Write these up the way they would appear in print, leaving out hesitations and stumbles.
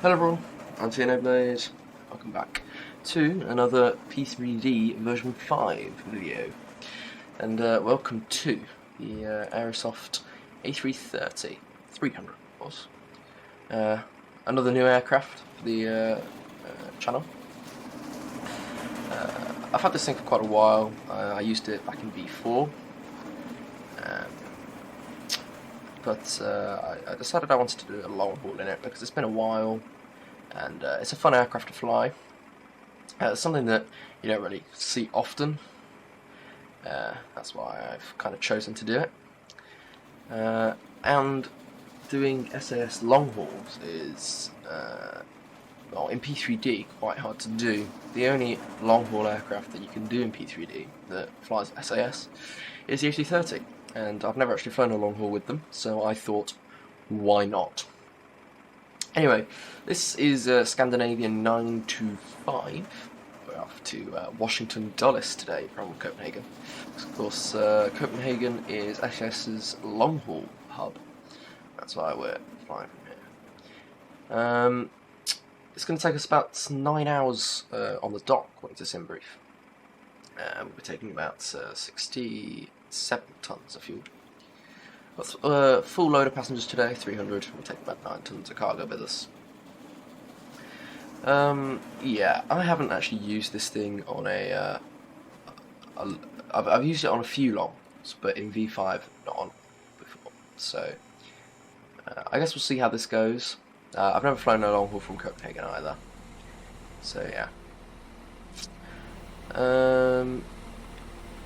Hello everyone, I'm TNOblade. Welcome back to another P3D version 5 video. And welcome to the Aerosoft A330, 300 of course. Another new aircraft for the channel. I've had this thing for quite a while. I used it back in V4. But I decided I wanted to do a long haul in it because it's been a while, and it's a fun aircraft to fly. It's something that you don't really see often. That's why I've kind of chosen to do it. And doing SAS long hauls is, well, in P3D, quite hard to do. The only long haul aircraft that you can do in P3D that flies SAS is the A330. And I've never actually flown a long haul with them, so I thought, why not? Anyway, this is Scandinavian 925. We're off to Washington Dulles today from Copenhagen. Of course, Copenhagen is SAS's long haul hub. That's why we're flying from here. It's going to take us about 9 hours on the dock, according to SimBrief. We'll be taking about 67 tons of fuel. Got a full load of passengers today, 300. We'll take about 9 tons of cargo with us. Yeah, I haven't actually used this thing on I've used it on a few longs, but in V5 not on before. So I guess we'll see how this goes. I've never flown a long haul from Copenhagen either. So yeah.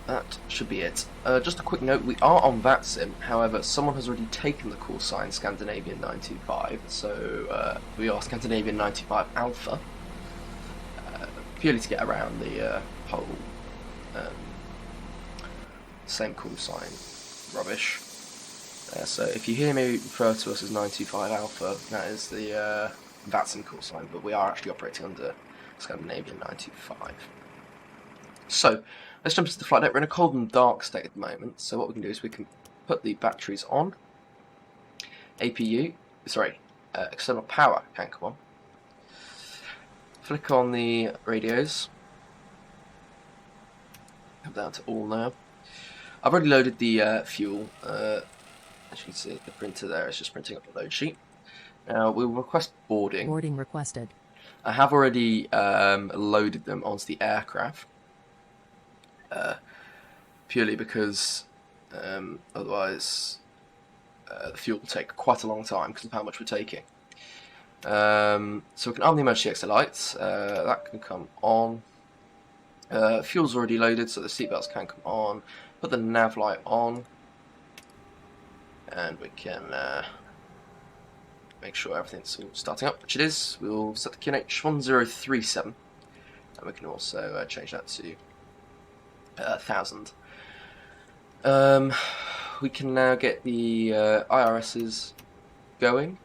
That should be it. Just a quick note, we are on Vatsim, however someone has already taken the call sign Scandinavian 925, so we are Scandinavian 925 Alpha, purely to get around the whole same call sign rubbish. So if you hear me refer to us as 925 Alpha, that is the Vatsim call sign, but we are actually operating under Scandinavian 925. So, let's jump into the flight deck. We're in a cold and dark state at the moment, so what we can do is we can put the batteries on. External power can come on. Flick on the radios. Come down to all now. I've already loaded the fuel. As you can see, the printer there is just printing up the load sheet. Now, we'll request boarding. Boarding requested. I have already loaded them onto the aircraft. Purely because otherwise the fuel will take quite a long time because of how much we're taking. So we can arm the emergency exit lights, that can come on. Fuel's already loaded, so the seatbelts can come on. Put the nav light on, and we can make sure everything's starting up, which it is. We'll set the QNH 1037, and we can also change that to 1000. We can now get the IRSs going.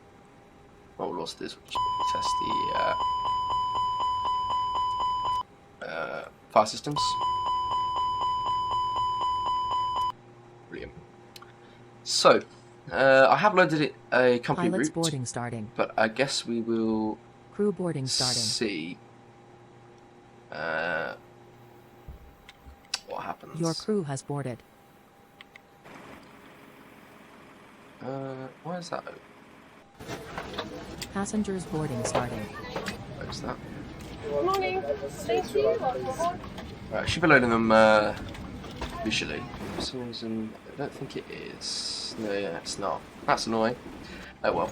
What we'll also do is test the fire systems. Brilliant. So, I have loaded it a company Pilot's route, boarding starting. but I guess we will Crew boarding starting. see what happens. Your crew has boarded. Why is that? Passengers boarding starting. Where's that? Good morning. Thank you. Right, I should be loading them visually. For some reason, I don't think it is. No, yeah, it's not. That's annoying. Oh well.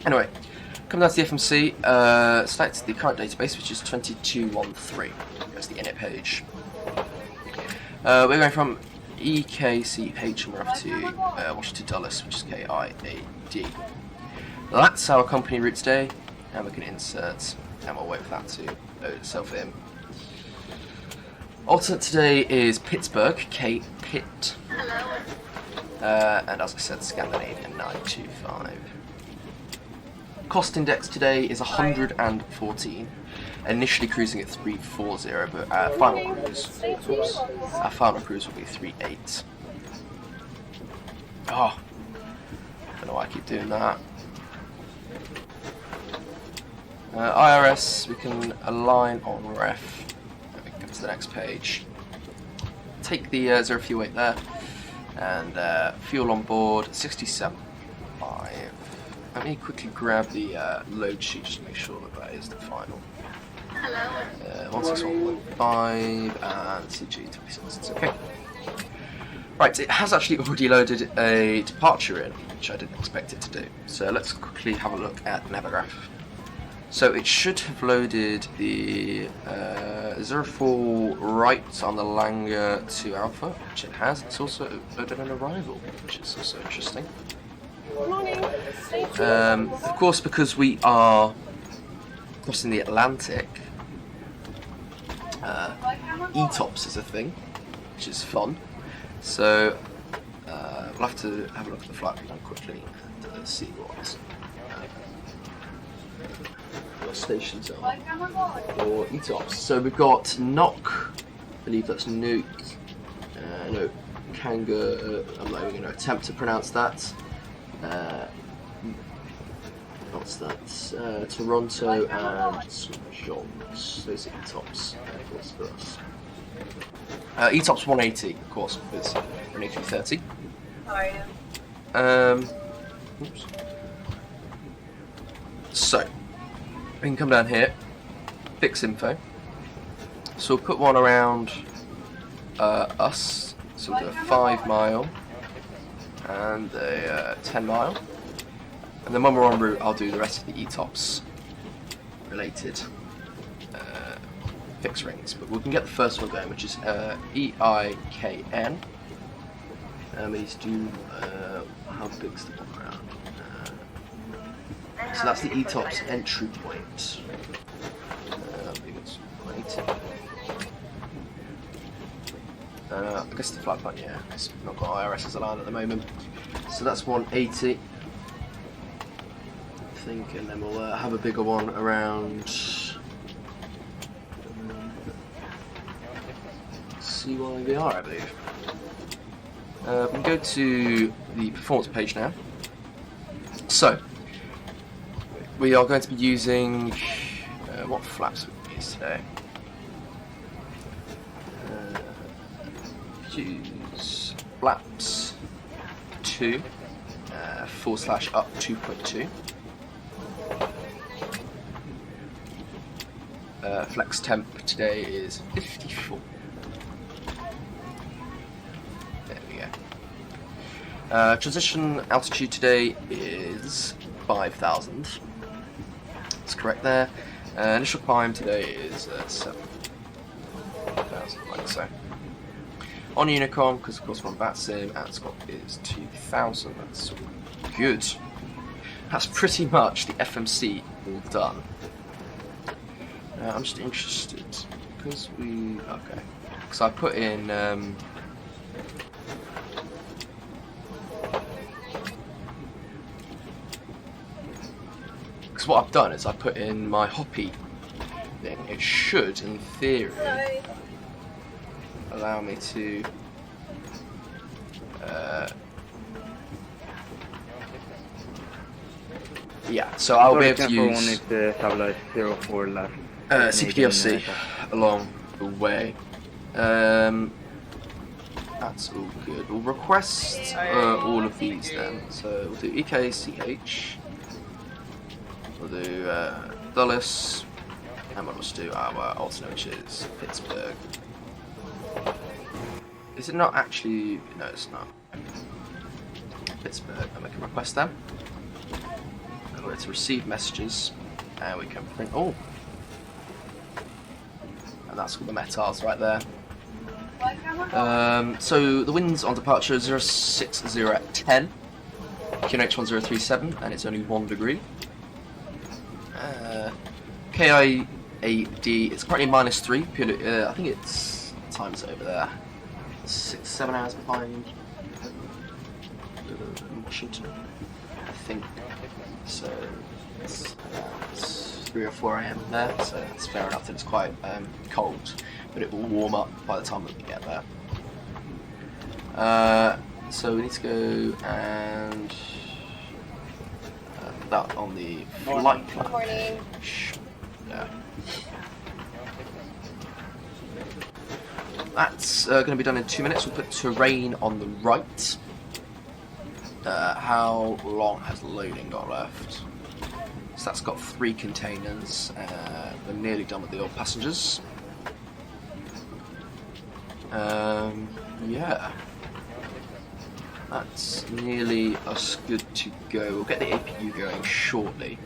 Anyway, come down to the FMC, select the current database, which is 2213. That's the init page. We're going from EKCH and we're off to Washington Dulles, which is KIAD. That's our company route today, and we can insert, and we'll wait for that to load itself in. Alternate today is Pittsburgh, K-Pitt, and as I said, Scandinavian 925. Cost index today is 114. Initially cruising at 340, but our final cruise will be 38. Oh, I don't know why I keep doing that. IRS, we can align on ref. We can go to the next page. Take the 0 fuel weight there, and fuel on board 67.5. Let me quickly grab the load sheet just to make sure that that is the final. 161.5 and CG 26. Okay. Right, it has actually already loaded a departure in, which I didn't expect it to do. So let's quickly have a look at Navigraph. So it should have loaded the 04 right on the Langer to Alpha, which it has. It's also loaded an arrival, which is also interesting. Morning. Thank you. Of course, because we are crossing the Atlantic, ETOPS is a thing, which is fun. So we'll have to have a look at the flight plan quickly and see what stations are for ETOPS. So we've got NOC, I believe that's Nuke, no, Kanga, I'm not even going to attempt to pronounce that. What's that? Toronto and St. John's. Those are ETOPS for us. ETOPS 180, of course, because we're an A330. How are you? Oops. So, we can come down here, fix info. So we'll put one around us. So we'll do a 5 mile and a 10 mile. And then when we're en route, I'll do the rest of the ETOPS related fix rings. But we can get the first one going, which is EIKN. We need to do, how big's the one around? So that's the ETOPS entry point. I believe it's 180. I guess the flight plan, yeah, it's not got IRS as a line at the moment. So that's 180. I think, and then we'll have a bigger one around CYVR, I believe. We can go to the performance page now. So, we are going to be using what flaps we use today. Use flaps 2 / up 2.2. Flex temp today is 54. There we go. Transition altitude today is 5,000. That's correct there. Initial climb today is 7,000, like so. On Unicom, because of course we're on Vatsim, Anscott is 2,000. That's good. That's pretty much the FMC all done. I'm just interested because because I put in because what I've done is I put in my hoppy thing. It should, in theory, allow me to yeah, so I'll be able to use CPDLC along the way. That's all good. We'll request all of these then. So we'll do EKCH, we'll do Dulles, and we'll just do our alternate, which is Pittsburgh. Is it not actually? No, it's not. Pittsburgh, and we can request them. And we're to receive messages, and we can print. Oh, and that's all the metals right there. So the winds on departure is 060 at 10, QNH 1037, and it's only 1 degree. KIAD, it's currently -3. Purely, I think it's times over there. 6-7 hours behind Washington, I think. So it's around 3 or 4 AM there. So that's fair enough that it's quite cold, but it will warm up by the time that we get there. So we need to go and put that on the flight plan. Morning. Yeah. That's going to be done in 2 minutes. We'll put terrain on the right. How long has loading got left? So that's got 3 containers. We're nearly done with the old passengers. Yeah. That's nearly us good to go. We'll get the APU going shortly.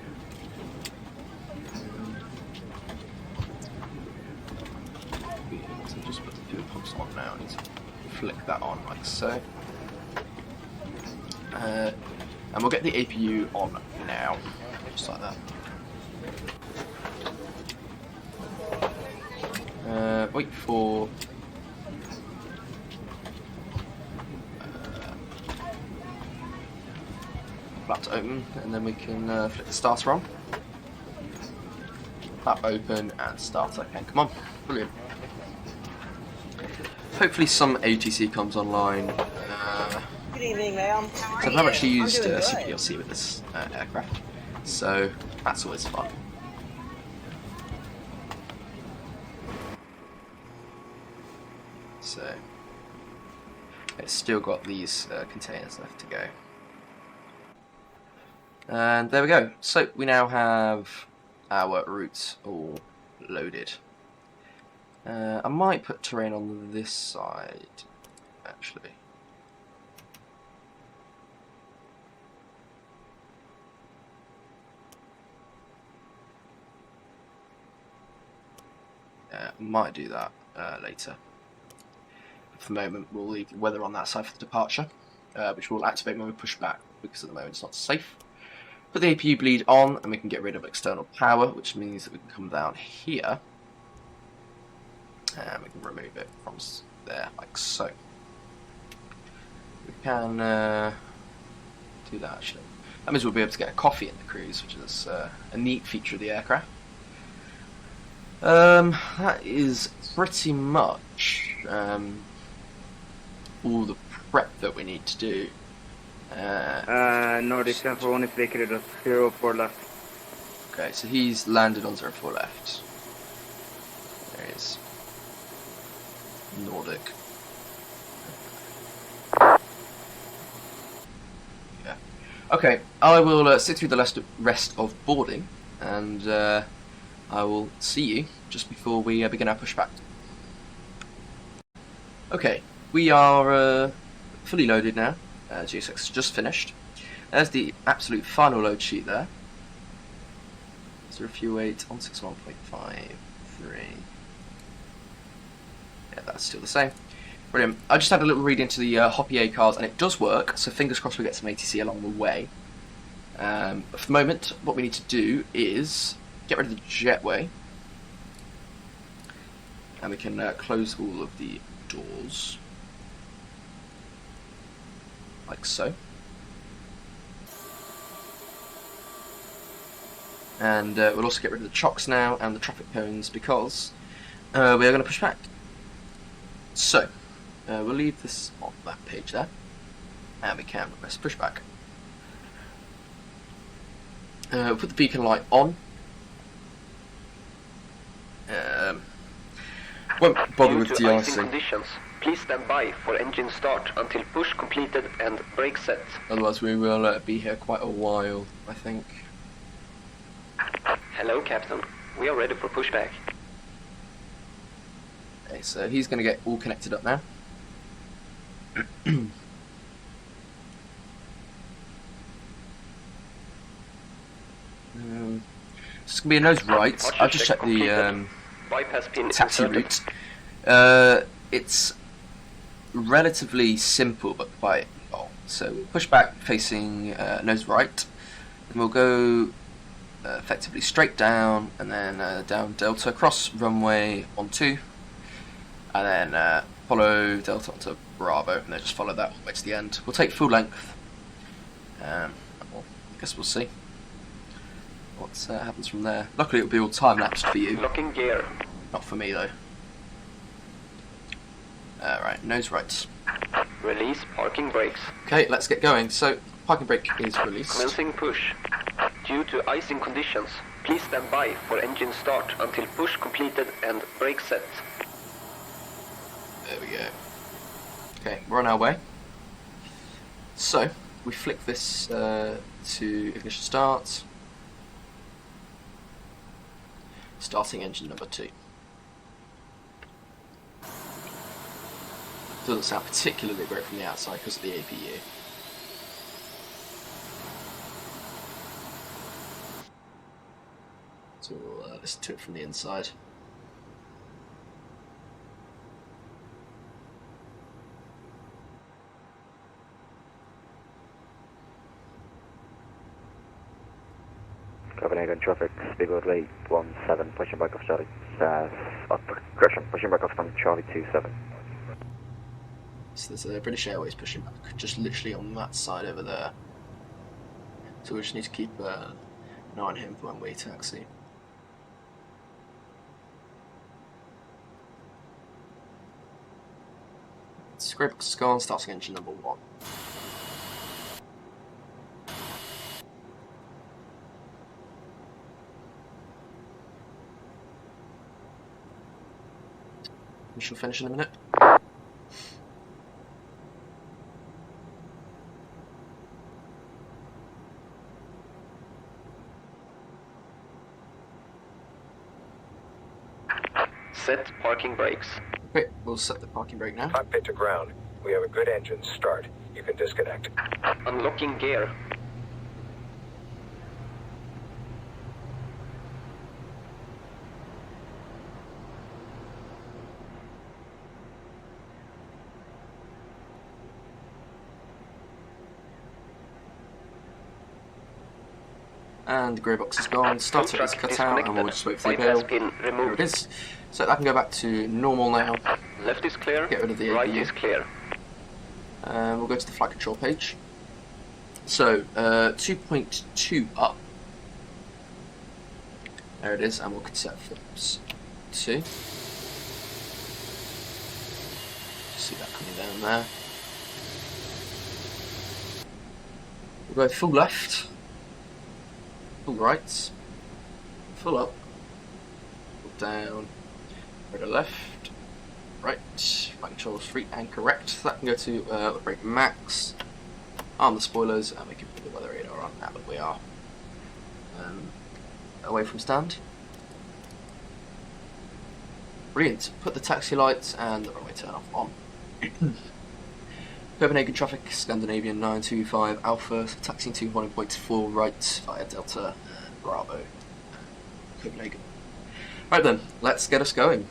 So just put the fuel pumps on now. I need to flick that on like so. And we'll get the APU on now, just like that. Wait for flap to open, and then we can flick the starter on. Flap open and starter. Okay, come on, brilliant. Hopefully some ATC comes online. Good evening, ma'am. So I've never actually used CPLC with this aircraft, so that's always fun. So it's still got these containers left to go. And there we go. So we now have our routes all loaded. I might put terrain on this side, actually. Might do that later. For the moment, we'll leave the weather on that side for the departure, which will activate when we push back, because at the moment it's not safe. Put the APU bleed on, and we can get rid of external power, which means that we can come down here, and we can remove it from there, like so. We can do that, actually. That means we'll be able to get a coffee in the cruise, which is a neat feature of the aircraft. That is pretty much all the prep that we need to do. Nordic 1 flickred 04 left. Okay, so he's landed on 04 left. There he is. Nordic. Yeah. Okay, I will sit through the rest of boarding, and I will see you just before we begin our pushback. Okay, we are fully loaded now. GSX has just finished. There's the absolute final load sheet there. 038 on 61.53. Yeah, that's still the same. Brilliant. I just had a little read into the Hoppier cards, and it does work, so fingers crossed we get some ATC along the way. But for the moment, what we need to do is get rid of the jetway, and we can close all of the doors, like so. And we'll also get rid of the chocks now and the traffic cones, because we are going to push back. So we'll leave this on that page there, and we can press push back. We'll put the beacon light on. Won't bother with de-icing. Please stand by for engine start until push completed and brake set. Otherwise we will be here quite a while, I think. Hello, Captain. We are ready for pushback. Okay, so he's going to get all connected up now. It's going to be a nose right. I've just checked the bypass pin taxi inserted. route. It's relatively simple but quite long. So we'll push back facing nose right, and we'll go effectively straight down, and then down Delta, cross runway 12, and then follow Delta onto Bravo, and then just follow that all the way to the end. We'll take full length. I guess we'll see what happens from there. Luckily it'll be all time lapsed for you. Locking gear. Not for me though. Right, nose right. Release parking brakes. Okay, let's get going. So parking brake is released. Commencing push. Due to icing conditions, Please stand by for engine start until push completed and brake set. There we go. Okay, we're on our way. So, we flick this to ignition start. Starting engine number 2. Doesn't sound particularly great from the outside because of the APU. So we'll listen to it from the inside. Copenhagen traffic, speedboat rate 17, pushing back off Charlie, correction, pushing back off from Charlie 27. So there's a British Airways pushing back, just literally on that side over there. So we just need to keep an eye on him for when we taxi. Scripts is gone, starting engine number 1. We shall finish in a minute. Set parking brakes. Okay, we'll set the parking brake now. Cockpit to ground. We have a good engine start. You can disconnect. Unlocking gear. And the grey box is gone, starter is cut out, and we'll just wait for the Bypass bail. pin There removed. it is. So that can go back to normal now. Left is clear. Get rid of the right APU. is clear. We'll go to the flight control page. So, 2.2 up. There it is, and we'll set flips 2. See that coming down there. We'll go full left, full right, full up, full down, go to left, right, flight control free and correct. That can go to brake max, arm the spoilers, and we can put the weather radar on now that we are away from stand. Brilliant. Put the taxi lights and the runway turn off on. Copenhagen traffic, Scandinavian 925 Alpha, taxiing to 1.4 right via Delta Bravo, Copenhagen. Right then, let's get us going.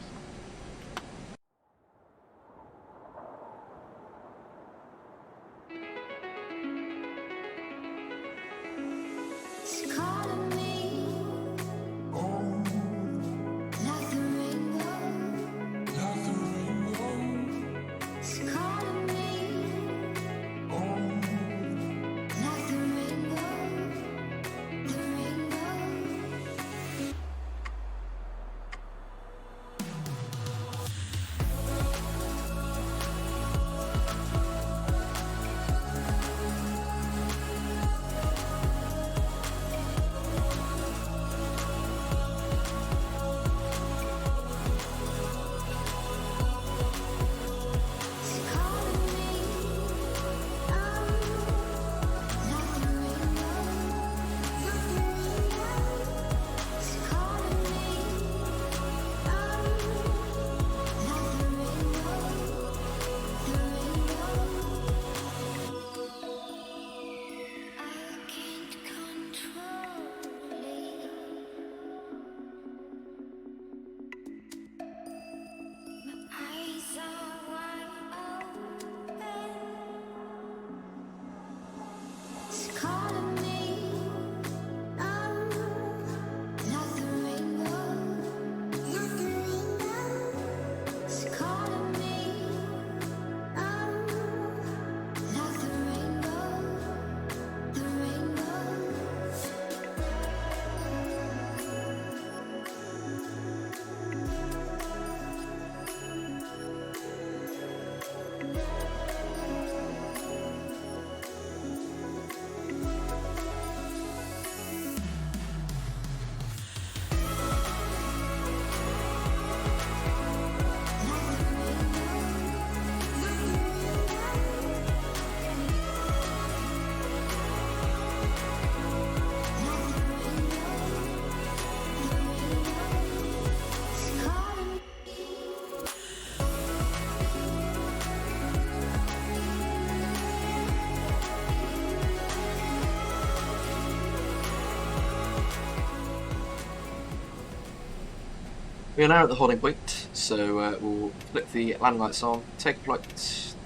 We are now at the holding point, so we'll flick the landing lights on, take flight,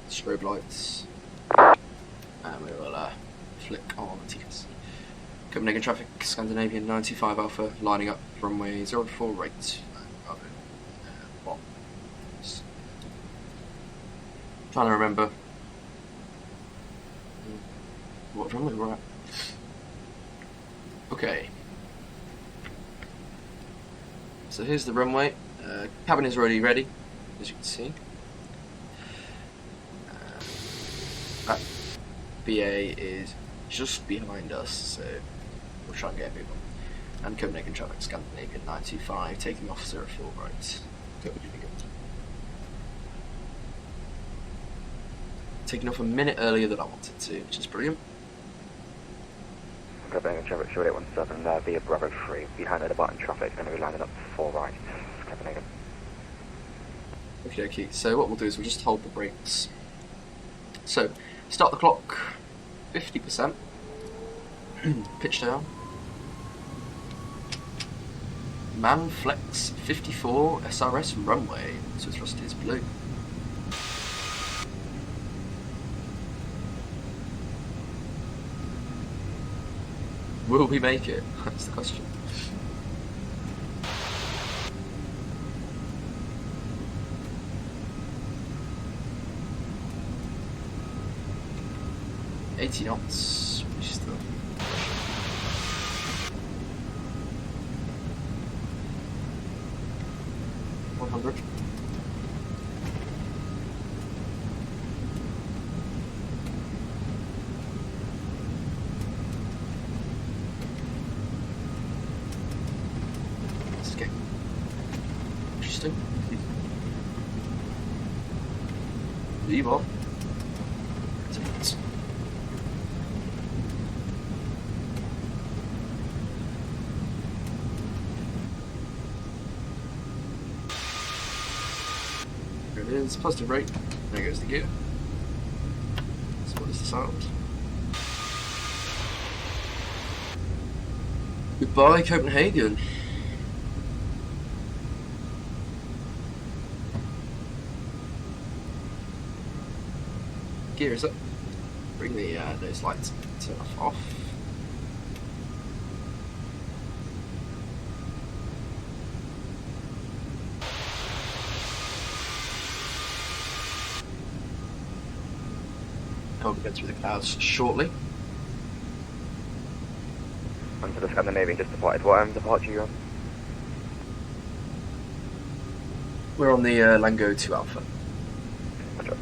strobe lights, and we will flick on the TS. Copenhagen traffic, Scandinavian 925 Alpha, lining up runway 04 right. Trying to remember what runway we're at. Okay. So here's the runway. Cabin is already ready, as you can see. That BA is just behind us, so we'll try and get a move on. And Copenhagen traffic, Scandinavian 925, taking off 04 right. Taking off a minute earlier than I wanted to, which is brilliant. Copenhagen traffic, short 817, via Bravo 3, behind the button traffic, going to be landing up 4 right, Copenhagen. Okay, so what we'll do is we'll just hold the brakes. So, start the clock, 50%, pitch down, man flex 54 SRS runway, so thrust is blue. Will we make it? That's the question. $80 knots, which is the 100. Interesting. Leave off. There it is, positive rate. There goes the gear. So what is the sound? Goodbye, Copenhagen. Gears up. Bring the those lights turn off. And we'll get through the clouds shortly. Onto the Scandinavian, just departed. What departure you on? We're on the Lango 2 Alpha. Roger.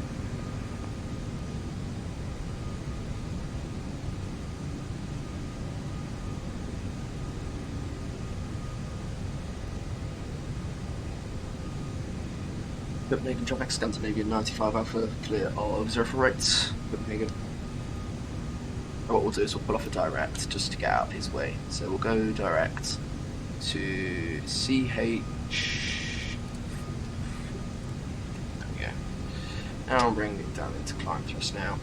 Copenhagen traffic, Scandinavian 95 Alpha, clear of 04 rates, Copenhagen. And what we'll do is we'll pull off a direct just to get out of his way. So we'll go direct to CH. There we go. Now I'll bring it down into climb thrust now.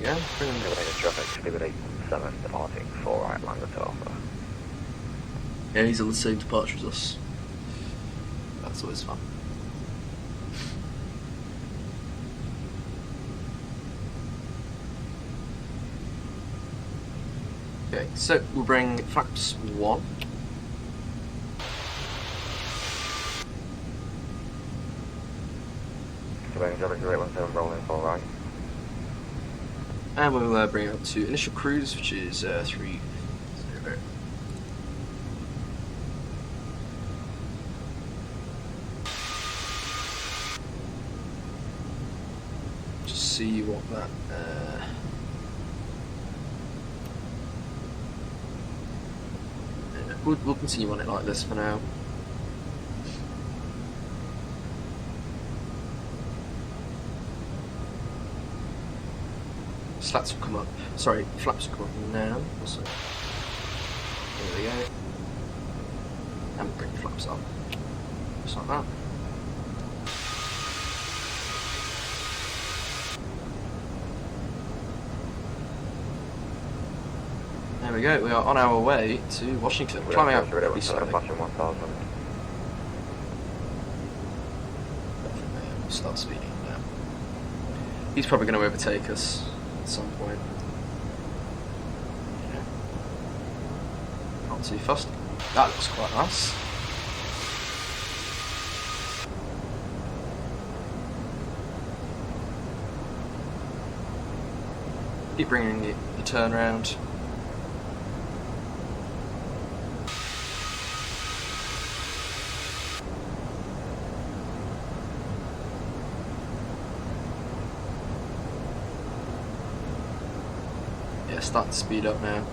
Yeah, bring them. Copenhagen traffic, Gigabyte 817, departing 4 right, Lango 2 Alpha. Yeah, he's on the same departure as us. That's always fun. Okay, so we'll bring flaps 1. Copenhagen traffic, Gigabyte 817, rolling 4 right. And we'll bring it up to initial cruise, which is 30. Just see what that. We'll continue on it like this for now. Slats will come up. Sorry, flaps will come up now. Also, there we go. And bring the flaps up. Just like that. we go, we are on our way to Washington. Climbing out pretty slowly. Passion 1000. We'll start speeding now. He's probably going to overtake us at some point. Yeah. Not too fussed. That looks quite nice. Keep bringing the turn round. Yeah, starting to speed up now.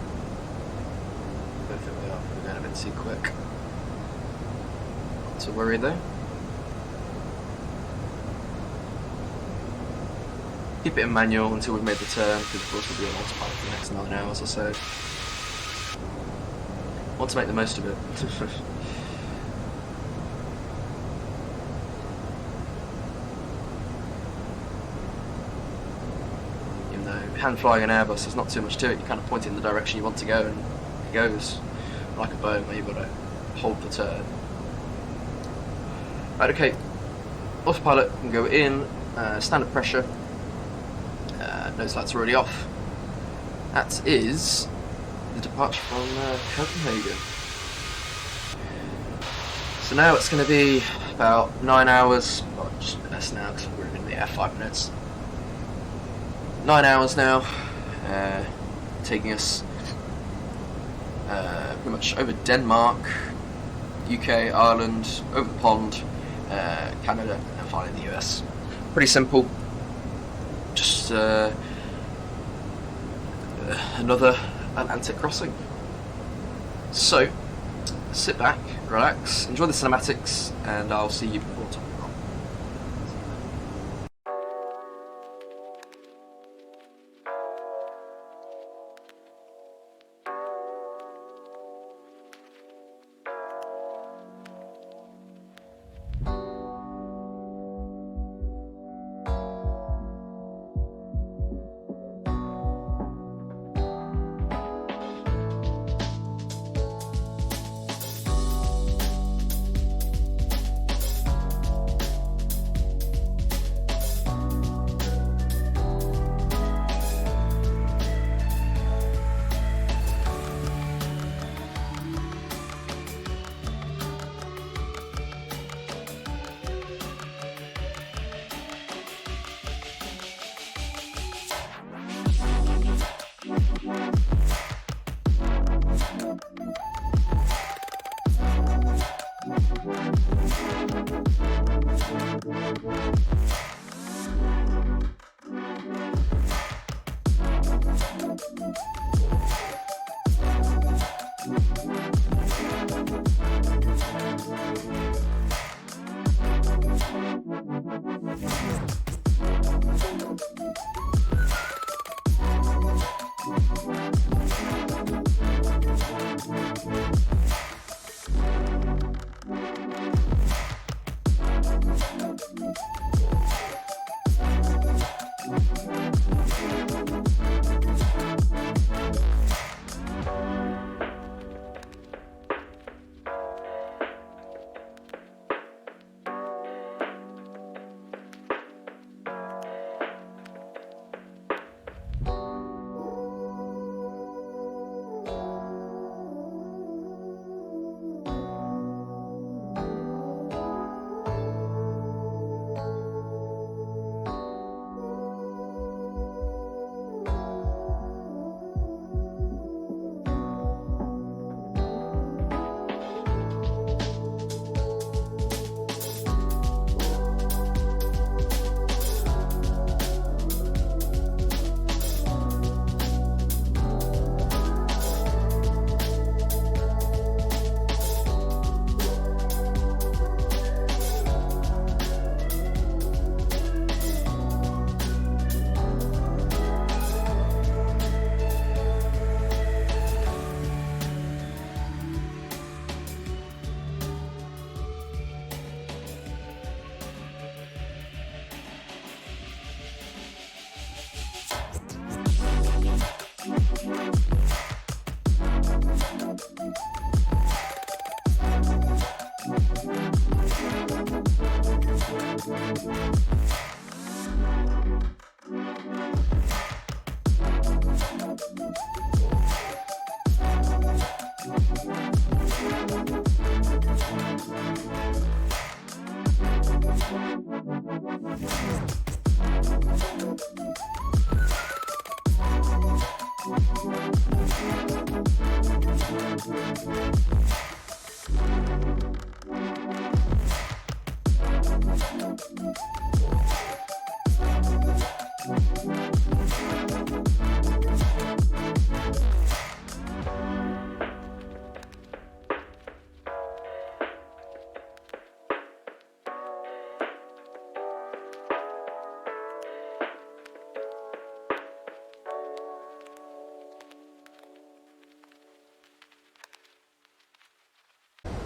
Don't think we are. We're going a bit too quick. Not to worry though. Keep it in manual until we've made the turn, because of course we'll be on autopilot for the next 9 hours or so. Want to make the most of it. Even though hand flying an Airbus, there's not too much to it. You kind of point it in the direction you want to go and it goes. Like a boat where you've got to hold the turn. Right, okay. Autopilot can go in, standard pressure. Nose light's already off. That is the departure from Copenhagen. So now it's going to be about 9 hours, well just less now because we're in the air 5 minutes. 9 hours now, taking us pretty much over Denmark, UK, Ireland, over the pond, Canada, and finally the US. Pretty simple. Just another Atlantic crossing. So, sit back, relax, enjoy the cinematics, and I'll see you before time.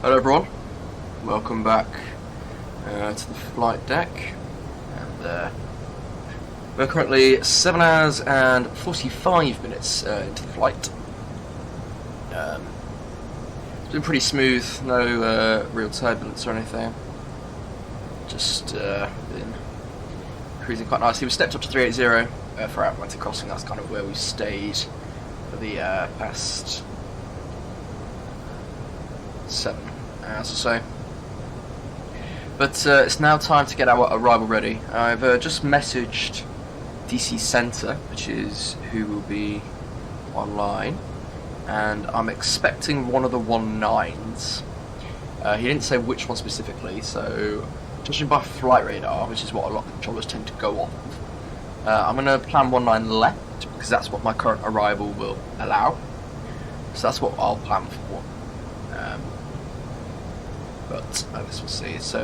Hello everyone, welcome back to the flight deck, and we're currently 7 hours and 45 minutes into the flight. It's been pretty smooth, no real turbulence or anything, just been cruising quite nicely. We stepped up to 380 for our Atlantic crossing. That's kind of where we stayed for the past 7 hours or so. But it's now time to get our arrival ready. I've just messaged DC Centre, which is who will be online, and I'm expecting one of the 19s. He didn't say which one specifically, so judging by flight radar, which is what a lot of controllers tend to go off of, I'm going to plan 19 left, because that's what my current arrival will allow. So that's what I'll plan for. But I guess we'll see. So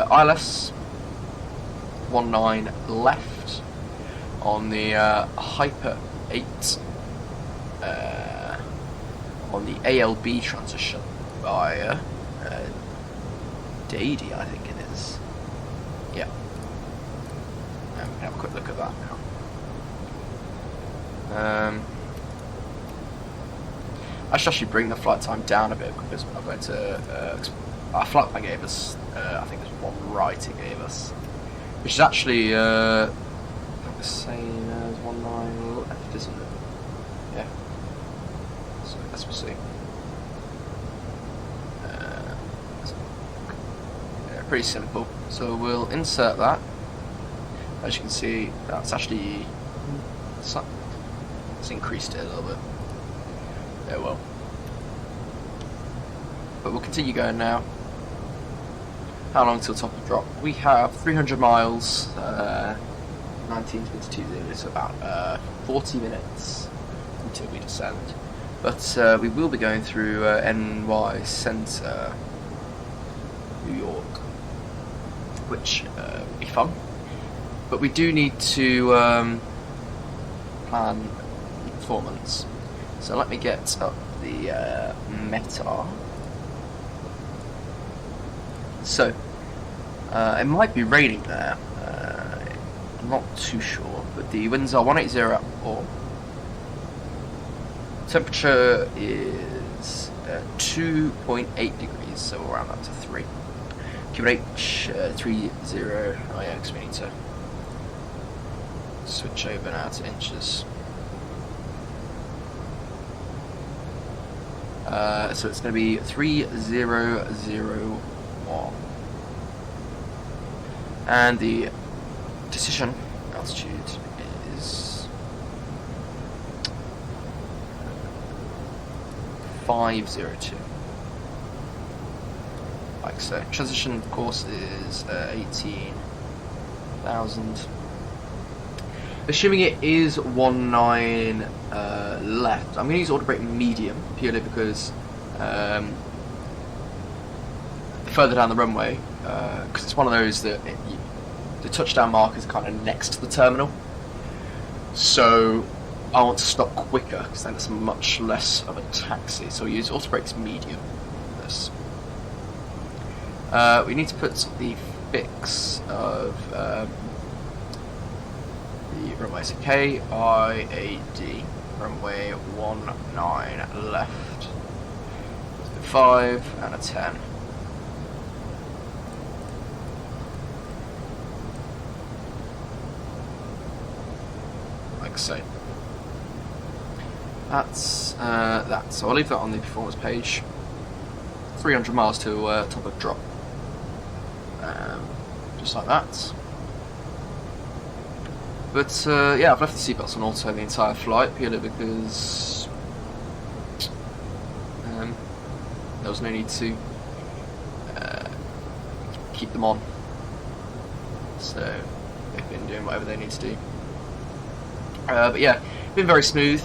ILS 19 left on the Hyper 8 on the ALB transition by Dady, I think it is. Yeah. We can have a quick look at that now. I should actually bring the flight time down a bit, because I'm going to our flight plan gave us, I think there's one right it gave us, which is actually the same as 19 left, isn't it? Yeah. So I guess we'll see. Yeah, pretty simple. So we'll insert that. As you can see, that's actually it's increased it a little bit. Yeah, well. But we'll continue going now. How long till top of drop? We have 300 miles, 19.20, so about 40 minutes until we descend. But we will be going through NY Centre, New York, which will be fun. But we do need to plan performance. So let me get up the METAR. So, it might be raining there, I'm not too sure, but the winds are 180 at 4. Temperature is 2.8 degrees, so we'll round that to 3. QH 30, oh yeah, because we need to switch over now to inches. So it's going to be 3001. And the decision altitude is 502. Like so. Transition, of course, is 18,000. Assuming it is 19 left, I'm going to use auto brake medium purely because further down the runway, because it's one of those that the touchdown marker is kind of next to the terminal, so I want to stop quicker because then it's much less of a taxi. So we use auto brakes medium for this. We need to put the fix of the runway. So KIAD, runway 19 left, 5 and a 10. So that's that. So I'll leave that on the performance page. 300 miles to top of drop. Just like that. But yeah, I've left the seatbelts on auto the entire flight purely because there was no need to keep them on. So they've been doing whatever they need to do. But yeah, been very smooth.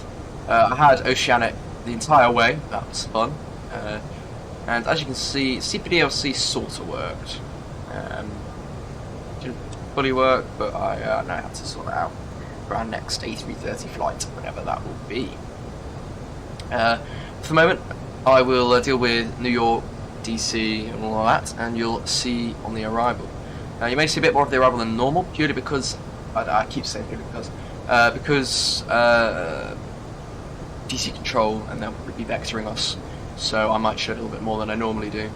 I had Oceanic the entire way. That was fun. And as you can see, CPDLC sort of worked. Didn't fully work, but I know how to sort it out for our next A330 flight, whenever that will be. For the moment, I will deal with New York, DC, and all of that, and you'll see on the arrival. You may see a bit more of the arrival than normal, purely because I keep saying purely because DC control, and they'll be vectoring us. So I might show a little bit more than I normally do.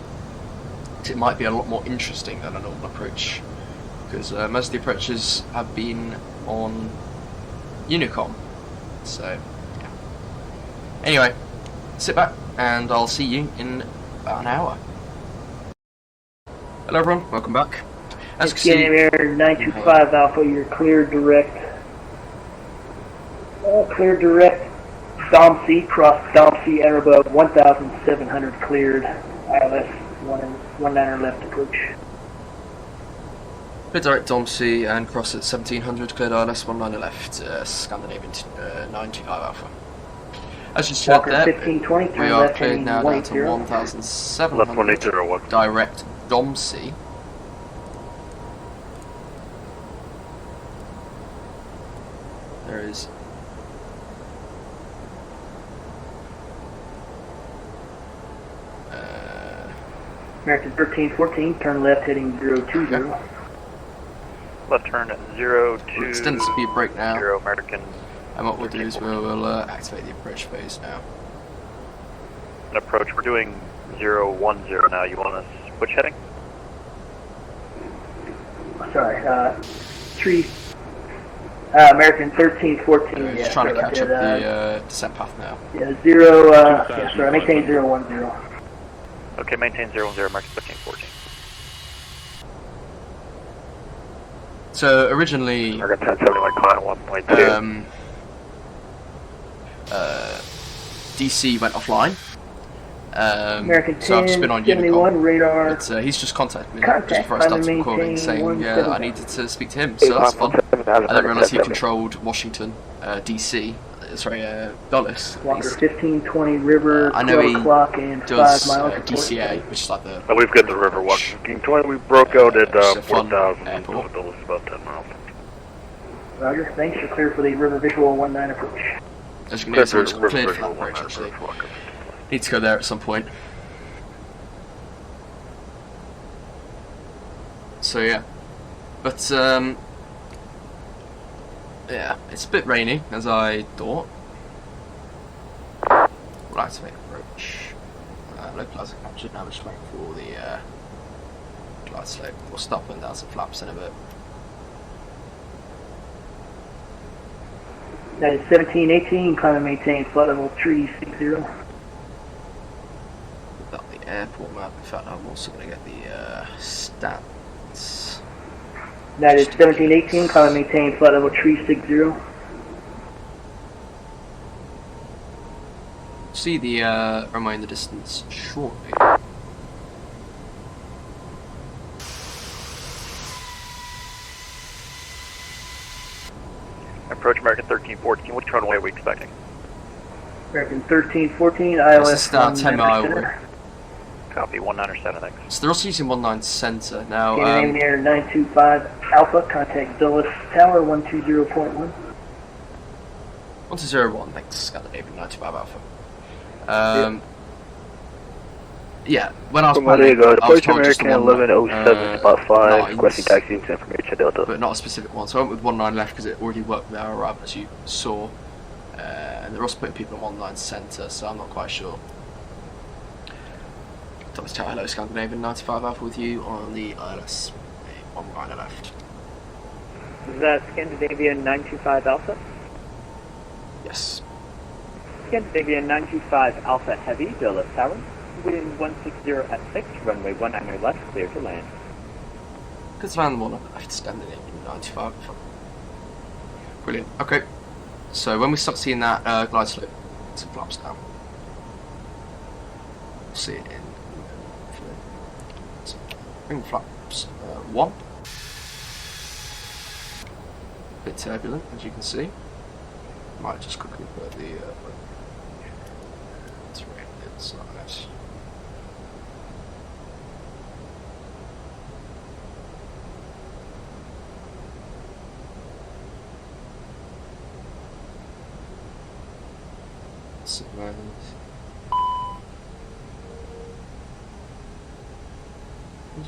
It might be a lot more interesting than a normal approach, because most of the approaches have been on Unicom. So yeah. Anyway, sit back and I'll see you in about an hour. Hello everyone, welcome back. As you can see, Air 925 Alpha, you're cleared direct. Cleared direct. Domsey, cross Domsey, air above 1,700 cleared. ILS 19 left approach. clear direct Domsey and cross at 1700, cleared ILS 19 left, Scandinavian 925 Alpha. As you said Walker there, 1520, we turn are left cleared heading now down to 180. 1700 direct Domsey. There is American 1314, turn left heading 020. Left turn at 02. extended speed brake now. 0 American. And what we'll do is we'll activate the approach phase now. An approach. We're doing 010 now. You want us which heading? Sorry, American 1314. Just Yeah, trying to sorry catch up about that. the descent path now. Yeah, sorry, maintain 010. Okay, maintain 010 American 1314. So originally, American 1071 client 1.2. DC went offline. American So I've just been on 1071 Unicom. radar. But he's just contacted me Contact, just before I started maintain recording, saying 170. I needed to speak to him. So that's fun. I didn't realise he controlled Washington, DC. Sorry, Dulles. Walker 1520 river, I know 12 he o'clock and 5 does miles. DCA, which is like the. We've got the river Washington 20. We broke out at It's a fun 4,000. airport. Dulles about 10 miles. Roger, thanks. You're clear for the river visual 19 approach. As you can see, it's cleared for that approach actually. Need to go there at some point. So yeah, but yeah, it's a bit rainy as I thought. We'll activate approach. Localizer captured. Now we're just waiting for the glide slope. We'll stop and down some flaps in a bit. That is 1718, climb and maintain flight level 360. Without the airport map, in fact, I'm also going to get the stats. That is 1718, climb and maintain flight level 360. See the runway in the distance shortly. Approach American 1314. Which runway are we expecting? American 1314, ILS. This is down 10 mile away. Copy 19 X. So they're also using 19 center now. Canadian Air 925 Alpha, contact Dulles Tower 120.1. 1201, thanks, Scandinavian 95 Alpha. Yeah, when I was planning, I was told just the one 1107 about 5, nines, requesting taxi information Delta. but not a specific one. So I went with 19 left because it already worked with our arrival, as you saw. And they're also putting people on 19 center, so I'm not quite sure. Thomas Tower, hello, Scandinavian 95 Alpha with you on the ILS. On right left. Is that Scandinavian 925 Alpha? Yes. Scandinavian 925 Alpha Heavy, Dulles Tower. Wind 160 at 6, runway 19 left, clear to land. Good to land the one on the left, Scandinavian 95. Brilliant. Okay. So when we start seeing that glide slope, some flaps down. We'll see it in. So bring flaps 1. Bit turbulent, as you can see. Might just quickly put the it's right inside.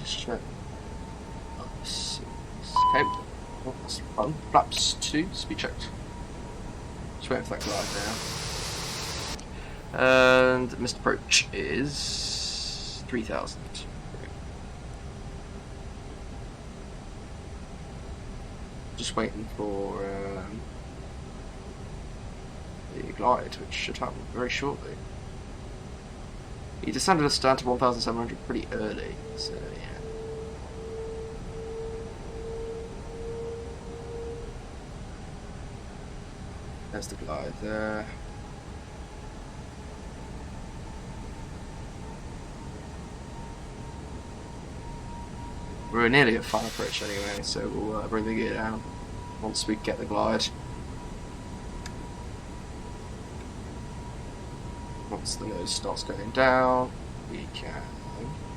Just check. Oh, okay. Oh, that's fun. Flaps 2, speed checked. Just waiting for that glide now. And missed approach is 3000. Just waiting for the glide, which should happen very shortly. He descended us down to 1700 pretty early, so yeah. There's the glide there. We're nearly at final approach anyway, so we'll bring the gear down once we get the glide. Once the nose starts going down, we can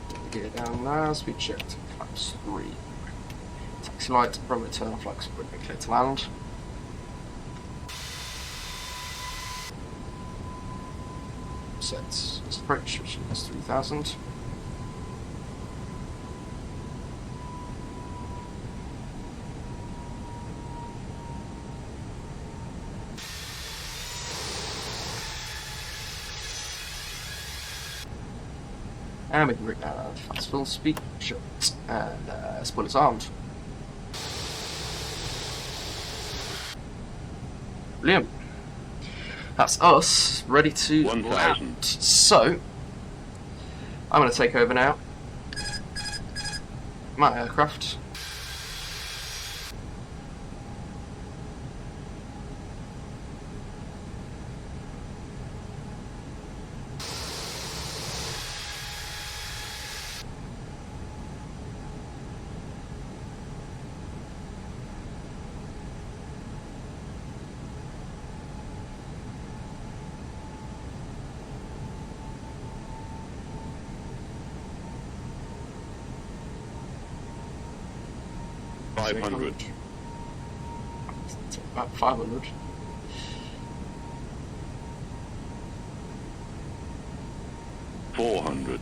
get the gear down now. Speed checked, flaps 3. Taxi light, runway turn off, flaps clear to land. Sets approach, which is 3000. And we can bring that out fast full speed shot and spoilers armed. Brilliant. That's us ready to land. So I'm going to take over now. My aircraft. About 500. $400.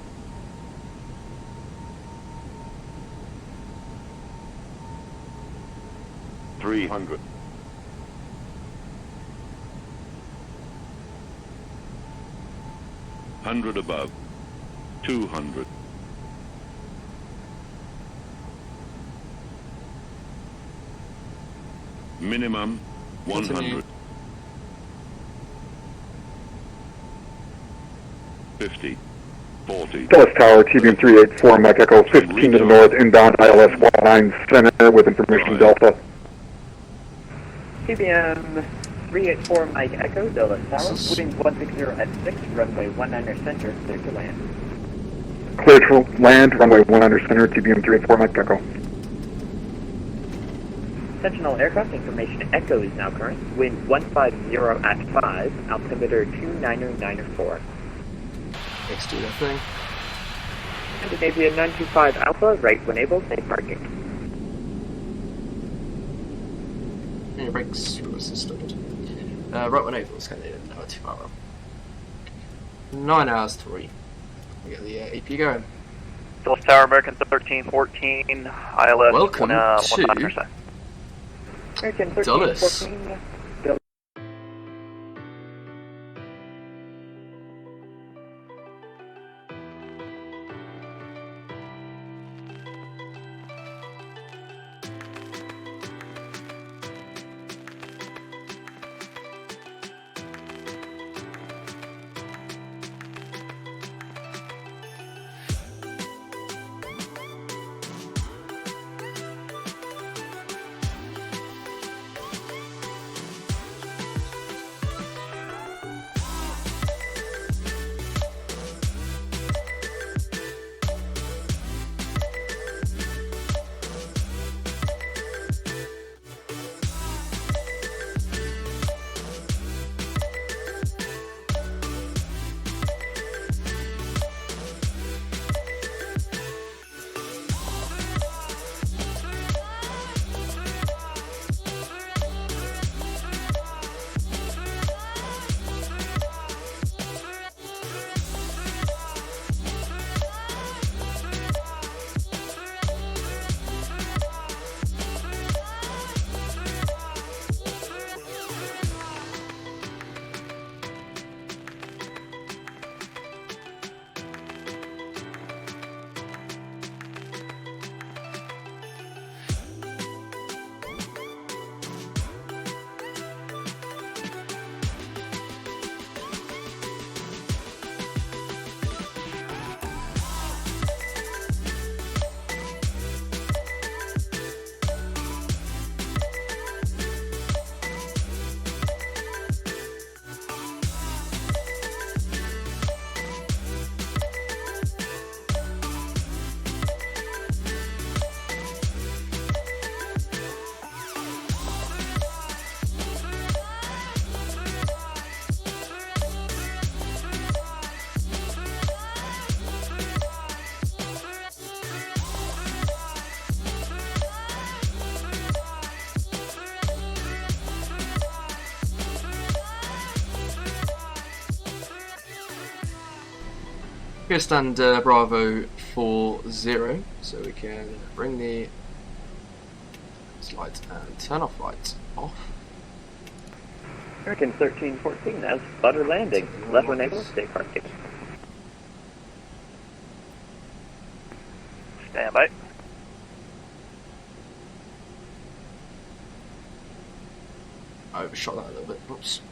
$300. $100 above. $200. Minimum 100. 50. 40. Dulles Tower, TBM 384, Mike Echo 15 to the north, inbound ILS 19 center with information Delta. TBM 384, Mike Echo, Dulles Tower, wind 160 at 6, runway 19 center, clear to land. Clear to land, runway 19 center, TBM 384, Mike Echo. Sentinel aircraft information Echo is now current. Wind 150 at 5, altimeter 29904. Let's do that thing. Scandinavian 925 Alpha, right when able, make parking. Yeah, brakes were assisted. Right when able, Scandinavian 925 Alpha. 9 hours 3. We get the AP going. Dulles Tower, American 1314, ILS. Welcome to American Dulles. 1314. We're going to stand Bravo 40, so we can bring the lights and turn off lights off. American 1314 has butter landing. Level enable, stay parking. Stand by. I overshot that a little bit. Oops.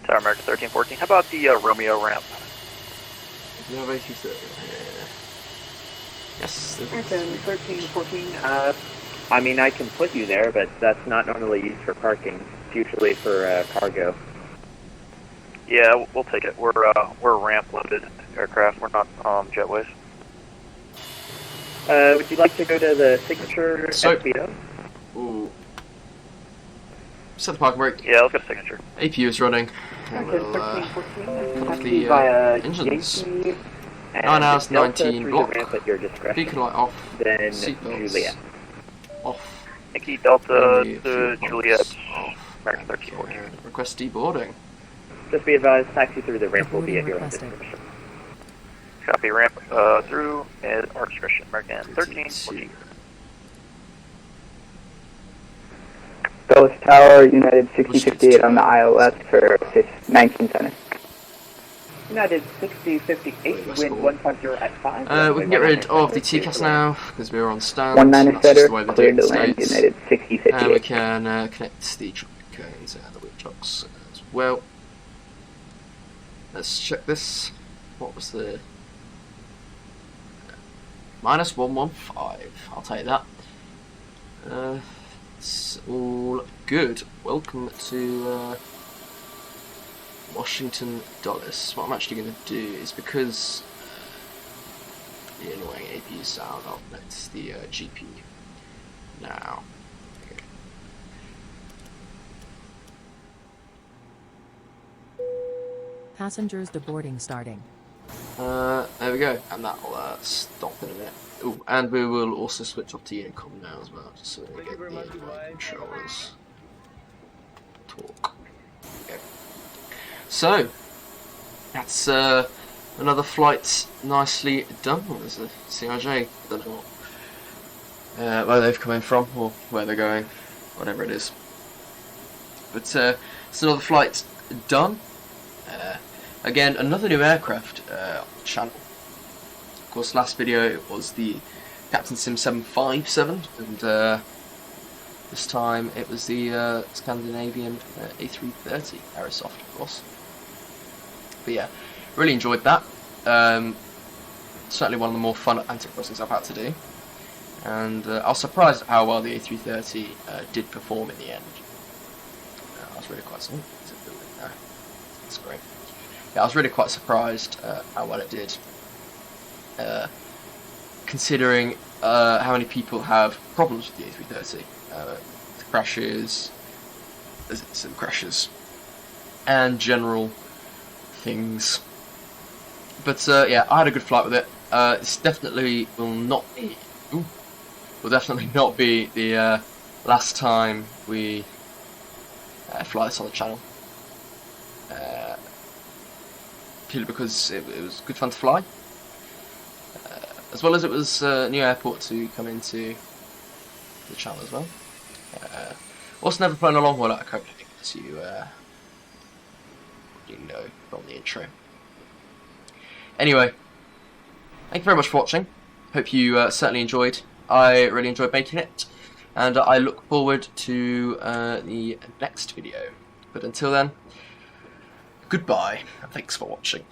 Tower American 1314. How about the Romeo ramp? Do you have A330? Yes. American 1314. I mean, I can put you there, but that's not normally used for parking. It's usually for cargo. Yeah, we'll take it. We're ramp loaded aircraft. We're not jetways. Would you like to go to the signature SBO? Ooh. Set the parking brake. Yeah, let's go to signature. APU is running. And American we'll 1314. cut off the engines. 9 hours, 19 block. Beacon light off. Then Seatbelts Juliet. off. Yankee Delta Only a to few Juliet. blocks off. American 1314. Request deboarding. Just be advised, taxi through the ramp will be at Deboarding your own requested. discretion. Copy ramp through at our discretion. American 1314. Dulles Tower, United 6058 on the ILS for 19 center. United 6058, wind 150 at 5. We can get rid of the TCAS now, because we were on stand. 19 That's just setter, the way they do clear it in to the land, States. United 6058. And we can connect the traffic cones and the wheel chocks as well. Let's check this. What was the... minus 115. I'll take that. It's all good. Welcome to Washington Dulles. What I'm actually going to do is, because the annoying APU sound, I'll connect the GP now. Okay. Passengers deboarding starting. There we go, and that'll stop in a minute. Ooh, and we will also switch off to Unicom now as well, just so we get the controllers talk. Okay. So, that's another flight nicely done. Well, there's a CRJ, don't know what, where they've come in from, or where they're going, whatever it is. But it's another flight done. Again, another new aircraft on the channel. Of course, last video was the Captain Sim 757, and this time it was the Scandinavian A330 Aerosoft, of course. But yeah, really enjoyed that. Certainly one of the more fun antic crossings I've had to do, and I was surprised at how well the A330 did perform in the end. I was really quite surprised. That's great. Yeah, I was really quite surprised how well it did, considering how many people have problems with the A330. The crashes, and general things. But yeah, I had a good flight with it. This definitely will definitely not be the last time we fly this on the channel. Purely because it was good fun to fly, as well as it was a new airport to come into the channel as well. Also never flown a long haul out of Copenhagen, as you know from the intro. Anyway, thank you very much for watching. Hope you certainly enjoyed. I really enjoyed making it, and I look forward to the next video. But until then, goodbye, and thanks for watching.